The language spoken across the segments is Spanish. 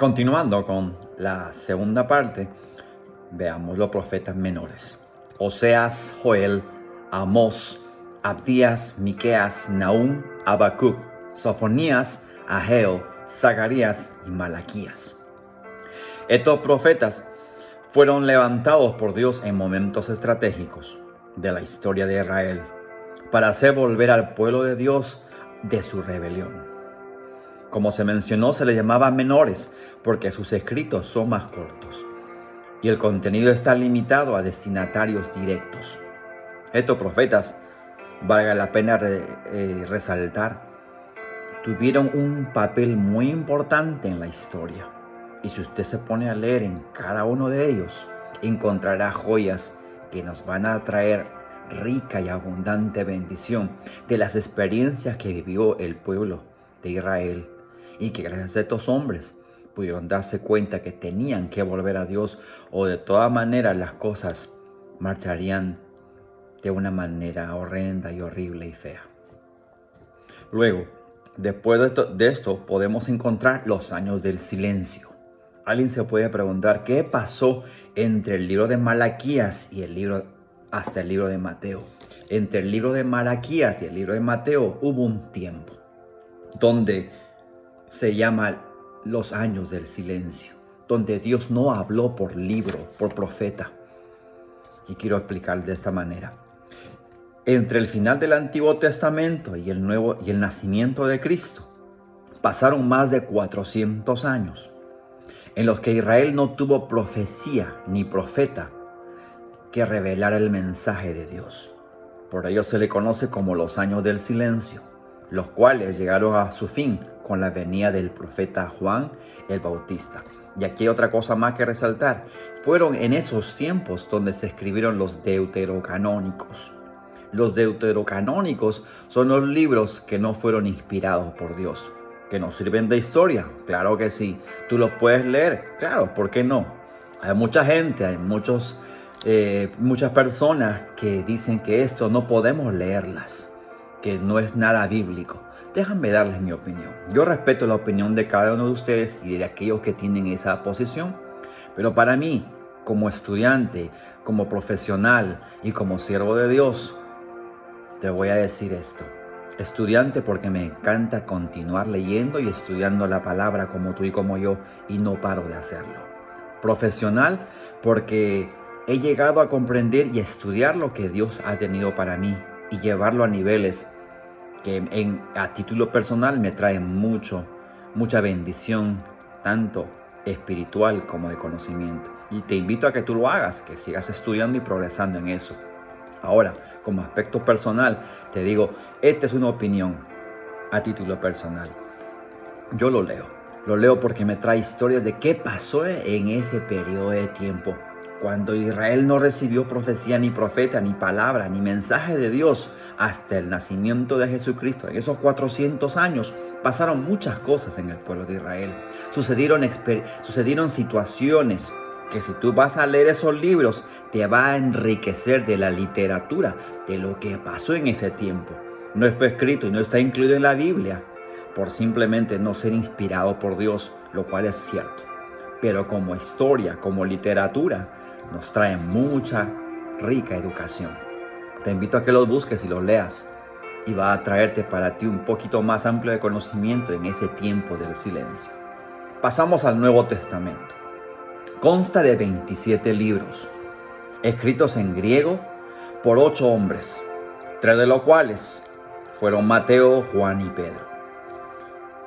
Continuando con la segunda parte, veamos los profetas menores. Oseas, Joel, Amós, Abdías, Miqueas, Nahum, Habacuc, Sofonías, Ageo, Zacarías y Malaquías. Estos profetas fueron levantados por Dios en momentos estratégicos de la historia de Israel para hacer volver al pueblo de Dios de su rebelión. Como se mencionó, se les llamaba menores porque sus escritos son más cortos y el contenido está limitado a destinatarios directos. Estos profetas, valga la pena resaltar, tuvieron un papel muy importante en la historia. Y si usted se pone a leer en cada uno de ellos, encontrará joyas que nos van a traer rica y abundante bendición de las experiencias que vivió el pueblo de Israel y que gracias a estos hombres pudieron darse cuenta que tenían que volver a Dios o de todas maneras las cosas marcharían de una manera horrenda y horrible y fea. Luego, después de esto podemos encontrar los años del silencio. Alguien se puede preguntar qué pasó entre el libro de Malaquías y hasta el libro de Mateo. Entre el libro de Malaquías y el libro de Mateo hubo un tiempo donde se llama los años del silencio, donde Dios no habló por libro, por profeta. Y quiero explicar de esta manera. Entre el final del Antiguo Testamento y el nacimiento de Cristo, pasaron más de 400 años en los que Israel no tuvo profecía ni profeta que revelara el mensaje de Dios. Por ello se le conoce como los años del silencio, los cuales llegaron a su fin con la venida del profeta Juan el Bautista. Y aquí hay otra cosa más que resaltar. Fueron en esos tiempos donde se escribieron los deuterocanónicos. Los deuterocanónicos son los libros que no fueron inspirados por Dios, que nos sirven de historia. Claro que sí. ¿Tú los puedes leer? Claro, ¿por qué no? Hay mucha gente, hay muchas personas que dicen que esto no podemos leerlas, que no es nada bíblico. Déjenme darles mi opinión. Yo respeto la opinión de cada uno de ustedes y de aquellos que tienen esa posición, pero para mí, como estudiante, como profesional y como siervo de Dios, te voy a decir esto. Estudiante porque me encanta continuar leyendo y estudiando la palabra como tú y como yo, y no paro de hacerlo. Profesional porque he llegado a comprender y estudiar lo que Dios ha tenido para mí y llevarlo a niveles que a título personal me traen mucha bendición, tanto espiritual como de conocimiento. Y te invito a que tú lo hagas, que sigas estudiando y progresando en eso. Ahora, como aspecto personal, te digo, esta es una opinión a título personal. Yo lo leo porque me trae historias de qué pasó en ese periodo de tiempo, cuando Israel no recibió profecía, ni profeta, ni palabra, ni mensaje de Dios, hasta el nacimiento de Jesucristo. En esos 400 años pasaron muchas cosas en el pueblo de Israel. Sucedieron situaciones que si tú vas a leer esos libros, te va a enriquecer de la literatura, de lo que pasó en ese tiempo. No fue escrito y no está incluido en la Biblia por simplemente no ser inspirado por Dios, lo cual es cierto. Pero como historia, como literatura, nos trae mucha rica educación. Te invito a que los busques y los leas, y va a traerte para ti un poquito más amplio de conocimiento en ese tiempo del silencio. Pasamos al Nuevo Testamento. Consta de 27 libros, escritos en griego por 8 hombres, 3 de los cuales fueron Mateo, Juan y Pedro.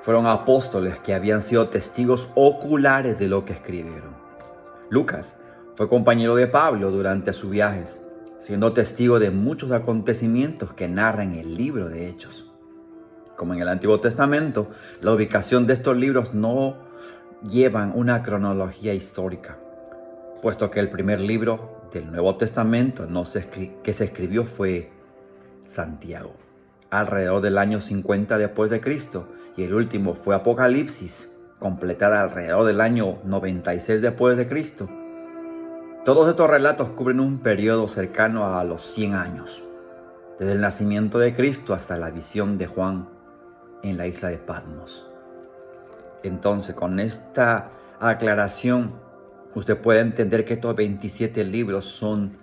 Fueron apóstoles que habían sido testigos oculares de lo que escribieron. Lucas fue compañero de Pablo durante sus viajes, siendo testigo de muchos acontecimientos que narran el libro de Hechos. Como en el Antiguo Testamento, la ubicación de estos libros no llevan una cronología histórica, puesto que el primer libro del Nuevo Testamento que se escribió fue Santiago, alrededor del año 50 después de Cristo, y el último fue Apocalipsis, completada alrededor del año 96 después de Cristo. Todos estos relatos cubren un periodo cercano a los 100 años, desde el nacimiento de Cristo hasta la visión de Juan en la isla de Patmos. Entonces, con esta aclaración, usted puede entender que estos 27 libros son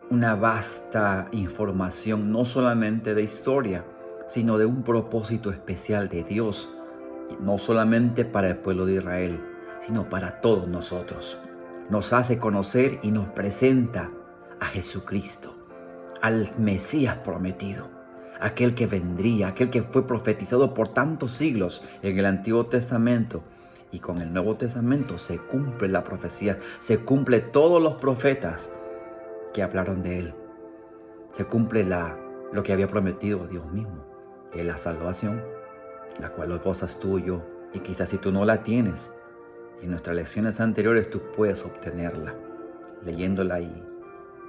una vasta información, no solamente de historia, sino de un propósito especial de Dios, no solamente para el pueblo de Israel, sino para todos nosotros. Nos hace conocer y nos presenta a Jesucristo, al Mesías prometido, aquel que vendría, aquel que fue profetizado por tantos siglos en el Antiguo Testamento. Y con el Nuevo Testamento se cumple la profecía, se cumple todos los profetas que hablaron de él. Se cumple lo que había prometido Dios mismo, que es la salvación, la cual lo gozas tú y yo. Y quizás si tú no la tienes, en nuestras lecciones anteriores tú puedes obtenerla, leyéndola y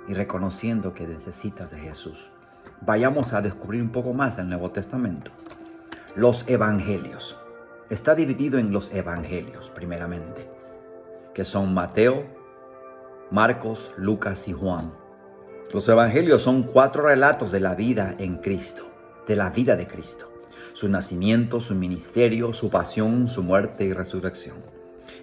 reconociendo que necesitas de Jesús. Vayamos a descubrir un poco más el Nuevo Testamento. Los evangelios. Está dividido en los evangelios, primeramente, que son Mateo, Marcos, Lucas y Juan. Los evangelios son 4 relatos de la vida en Cristo, de la vida de Cristo, su nacimiento, su ministerio, su pasión, su muerte y resurrección.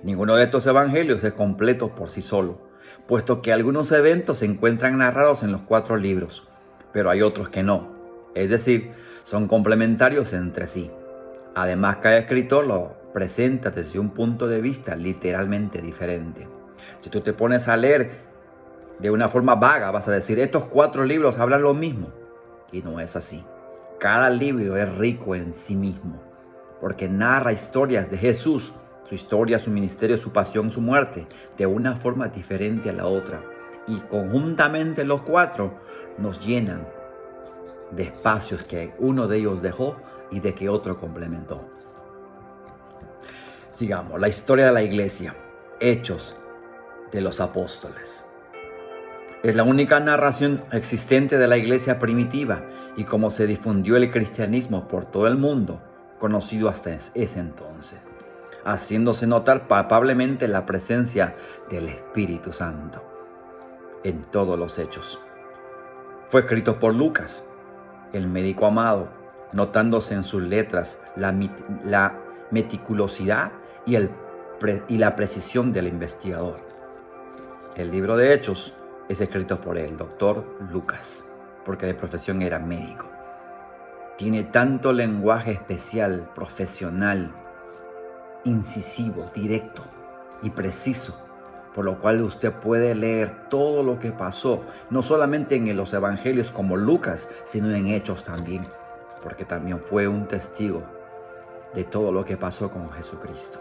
Ninguno de estos evangelios es completo por sí solo, puesto que algunos eventos se encuentran narrados en los 4 libros, pero hay otros que no, es decir, son complementarios entre sí. Además, cada escritor lo presenta desde un punto de vista literalmente diferente. Si tú te pones a leer de una forma vaga, vas a decir, estos 4 libros hablan lo mismo. Y no es así. Cada libro es rico en sí mismo, porque narra historias de Jesús, su historia, su ministerio, su pasión, su muerte, de una forma diferente a la otra. Y conjuntamente los 4 nos llenan de espacios que uno de ellos dejó y de que otro complementó. Sigamos, la historia de la iglesia, Hechos de los Apóstoles. Es la única narración existente de la iglesia primitiva y cómo se difundió el cristianismo por todo el mundo, conocido hasta ese entonces, haciéndose notar palpablemente la presencia del Espíritu Santo en todos los hechos. Fue escrito por Lucas, el médico amado, notándose en sus letras la meticulosidad y la precisión del investigador. El libro de Hechos es escrito por el doctor Lucas, porque de profesión era médico. Tiene tanto lenguaje especial, profesional, incisivo, directo y preciso, por lo cual usted puede leer todo lo que pasó, no solamente en los evangelios como Lucas, sino en Hechos también, porque también fue un testigo de todo lo que pasó con Jesucristo.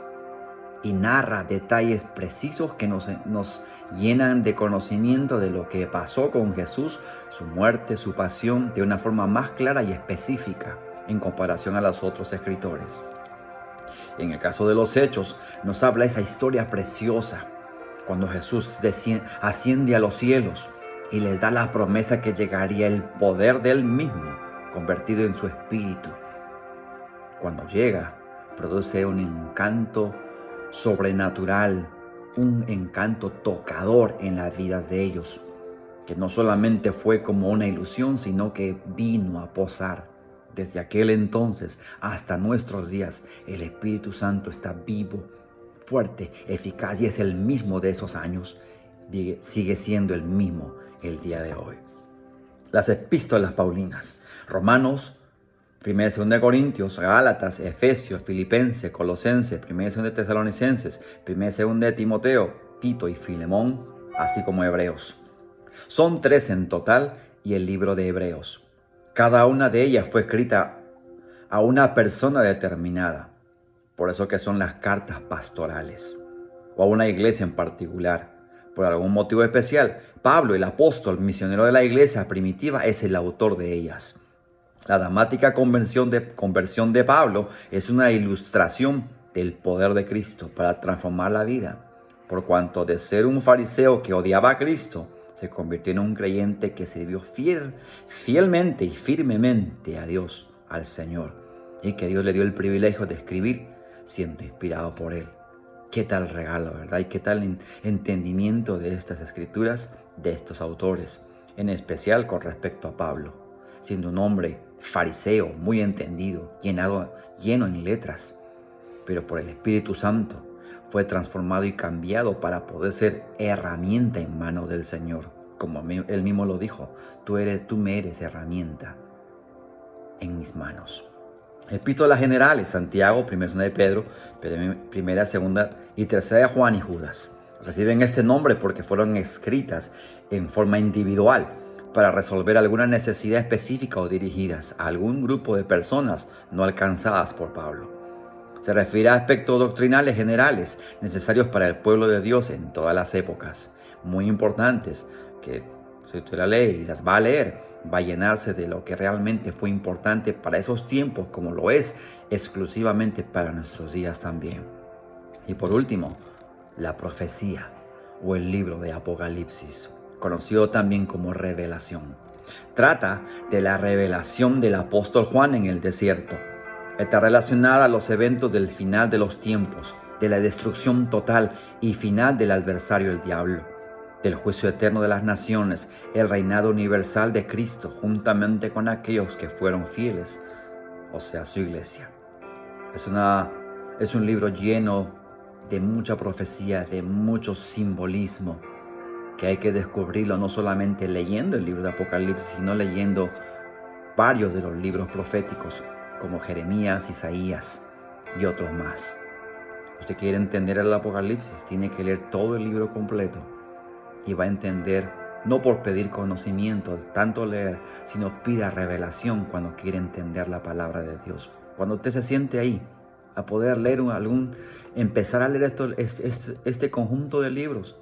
Y narra detalles precisos que nos llenan de conocimiento de lo que pasó con Jesús, su muerte, su pasión, de una forma más clara y específica en comparación a los otros escritores. En el caso de los Hechos, nos habla esa historia preciosa, cuando Jesús asciende a los cielos y les da la promesa que llegaría el poder de Él mismo, convertido en su espíritu. Cuando llega, produce un encanto sobrenatural, un encanto tocador en las vidas de ellos, que no solamente fue como una ilusión, sino que vino a posar. Desde aquel entonces hasta nuestros días, el Espíritu Santo está vivo, fuerte, eficaz y es el mismo de esos años. Sigue siendo el mismo el día de hoy. Las epístolas paulinas, Romanos, 1 y 2 Corintios, Gálatas, Efesios, Filipenses, Colosenses, 1 y 2 Tesalonicenses, 1 y 2 Timoteo, Tito y Filemón, así como Hebreos. Son 3 en total y el libro de Hebreos. Cada una de ellas fue escrita a una persona determinada. Por eso que son las cartas pastorales. O a una iglesia en particular. Por algún motivo especial, Pablo, el apóstol, misionero de la iglesia primitiva, es el autor de ellas. La dramática conversión de Pablo es una ilustración del poder de Cristo para transformar la vida, por cuanto de ser un fariseo que odiaba a Cristo, se convirtió en un creyente que sirvió fielmente y firmemente a Dios, al Señor, y que Dios le dio el privilegio de escribir siendo inspirado por Él. Qué tal regalo, ¿verdad? Y qué tal entendimiento de estas escrituras, de estos autores, en especial con respecto a Pablo, siendo un hombre fariseo, muy entendido, lleno en letras, pero por el Espíritu Santo fue transformado y cambiado para poder ser herramienta en manos del Señor. Como Él mismo lo dijo, tú me eres herramienta en mis manos. Epístolas generales: Santiago, 1 de Pedro, 1, 2 y 3 de Juan y Judas. Reciben este nombre porque fueron escritas en forma individual para resolver alguna necesidad específica o dirigidas a algún grupo de personas no alcanzadas por Pablo. Se refiere a aspectos doctrinales generales necesarios para el pueblo de Dios en todas las épocas, muy importantes, que si usted la lee y las va a leer, va a llenarse de lo que realmente fue importante para esos tiempos, como lo es exclusivamente para nuestros días también. Y por último, la profecía o el libro de Apocalipsis, conocido también como Revelación. Trata de la revelación del apóstol Juan en el desierto. Está relacionada a los eventos del final de los tiempos, de la destrucción total y final del adversario, el diablo, del juicio eterno de las naciones, el reinado universal de Cristo, juntamente con aquellos que fueron fieles, o sea, su iglesia. Es un libro lleno de mucha profecía, de mucho simbolismo, que hay que descubrirlo no solamente leyendo el libro de Apocalipsis, sino leyendo varios de los libros proféticos, como Jeremías, Isaías y otros más. Usted quiere entender el Apocalipsis, tiene que leer todo el libro completo y va a entender, no por pedir conocimiento, tanto leer, sino pida revelación cuando quiere entender la palabra de Dios. Cuando usted se siente ahí, a poder leer empezar a leer este conjunto de libros,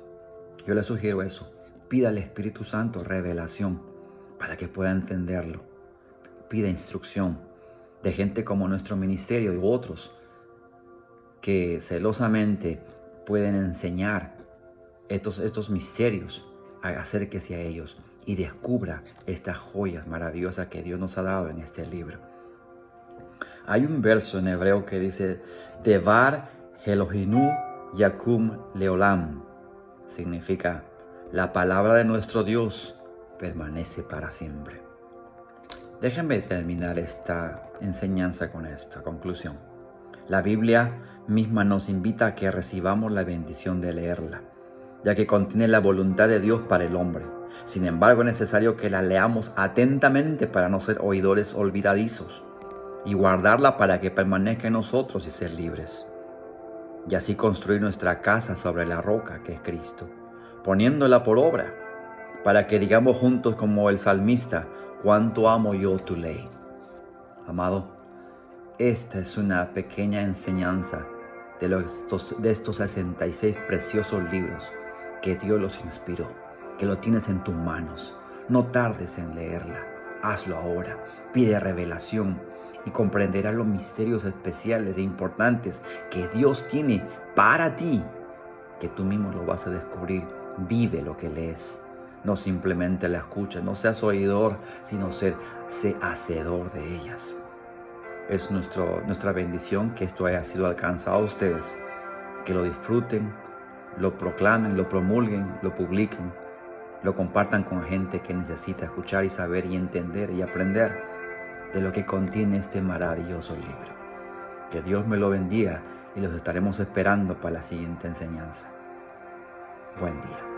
yo le sugiero eso. Pida al Espíritu Santo revelación para que pueda entenderlo. Pida instrucción de gente como nuestro ministerio y otros que celosamente pueden enseñar estos misterios. Acérquese a ellos y descubra estas joyas maravillosas que Dios nos ha dado en este libro. Hay un verso en hebreo que dice: Devar Elohinu Yakum Leolam. Significa: la palabra de nuestro Dios permanece para siempre. Déjenme terminar esta enseñanza con esta conclusión. La Biblia misma nos invita a que recibamos la bendición de leerla, ya que contiene la voluntad de Dios para el hombre. Sin embargo, es necesario que la leamos atentamente para no ser oidores olvidadizos y guardarla para que permanezca en nosotros y ser libres. Y así construir nuestra casa sobre la roca que es Cristo, poniéndola por obra, para que digamos juntos como el salmista: cuánto amo yo tu ley. Amado, esta es una pequeña enseñanza de estos 66 preciosos libros que Dios los inspiró, que lo tienes en tus manos. No tardes en leerla, hazlo ahora, pide revelación y comprenderás los misterios especiales e importantes que Dios tiene para ti, que tú mismo lo vas a descubrir. Vive lo que lees, no simplemente la escuches, no seas oidor, sino sé hacedor de ellas. Es nuestra bendición que esto haya sido alcanzado a ustedes, que lo disfruten, lo proclamen, lo promulguen, lo publiquen, lo compartan con gente que necesita escuchar y saber y entender y aprender de lo que contiene este maravilloso libro. Que Dios me lo bendiga y los estaremos esperando para la siguiente enseñanza. Buen día.